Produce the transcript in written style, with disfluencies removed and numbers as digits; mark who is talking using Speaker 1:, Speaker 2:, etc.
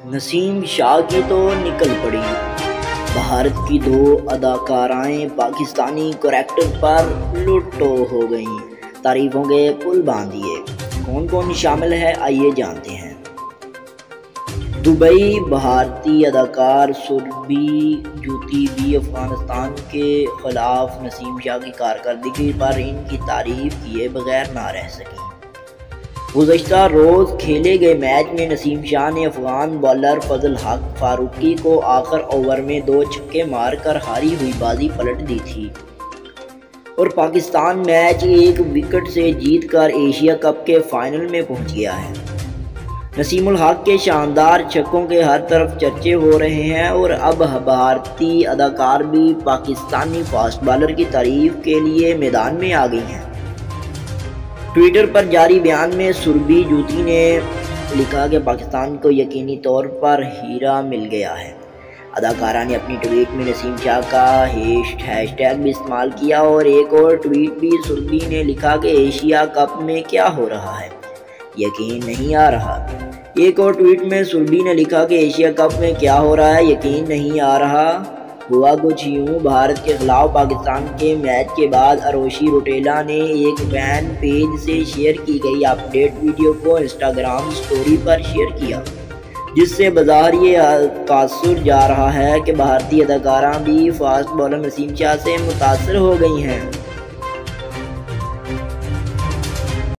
Speaker 1: نسیم شاہ کی تو نکل پڑی۔ بھارت کی دو اداکارائیں پاکستانی کریکٹر پر لٹو ہو گئیں، تعریفوں کے پل باندھ دیے۔ کون کون شامل ہے آئیے جانتے ہیں۔ دبئی بھارتی اداکار سربھی جوتی بھی افغانستان کے خلاف نسیم شاہ کی کارکردگی پر ان کی تعریف کیے بغیر نہ رہ سکیں۔ گزشتہ روز کھیلے گئے میچ میں نسیم شاہ نے افغان بالر فضل حق فاروقی کو آخر اوور میں 2 چھکے مار کر ہاری ہوئی بازی پلٹ دی تھی اور پاکستان میچ 1 وکٹ سے جیت کر ایشیا کپ کے فائنل میں پہنچ گیا ہے۔ نسیم الحق کے شاندار چھکوں کے ہر طرف چرچے ہو رہے ہیں اور اب بھارتی اداکار بھی پاکستانی فاسٹ بالر کی تعریف کے لیے میدان میں آ گئی ہیں۔ ٹویٹر پر جاری بیان میں سربھی جوتی نے لکھا کہ پاکستان کو یقینی طور پر ہیرا مل گیا ہے۔ اداکارہ نے اپنی ٹویٹ میں نسیم شاہ کا ہیش ٹیگ بھی استعمال کیا اور ایک اور ٹویٹ بھی سربھی نے لکھا کہ ایشیا کپ میں کیا ہو رہا ہے، یقین نہیں آ رہا۔ ایک اور ٹویٹ میں سربھی نے لکھا کہ ایشیا کپ میں کیا ہو رہا ہے، یقین نہیں آ رہا۔ ہوا کچھ یوں، بھارت کے خلاف پاکستان کے میچ کے بعد آروشی روٹیلا نے ایک فین پیج سے شیئر کی گئی اپڈیٹ ویڈیو کو انسٹاگرام سٹوری پر شیئر کیا، جس سے بظاہر یہ تاثر جا رہا ہے کہ بھارتی اداکارہ بھی فاسٹ بالر نسیم شاہ سے متاثر ہو گئی ہیں۔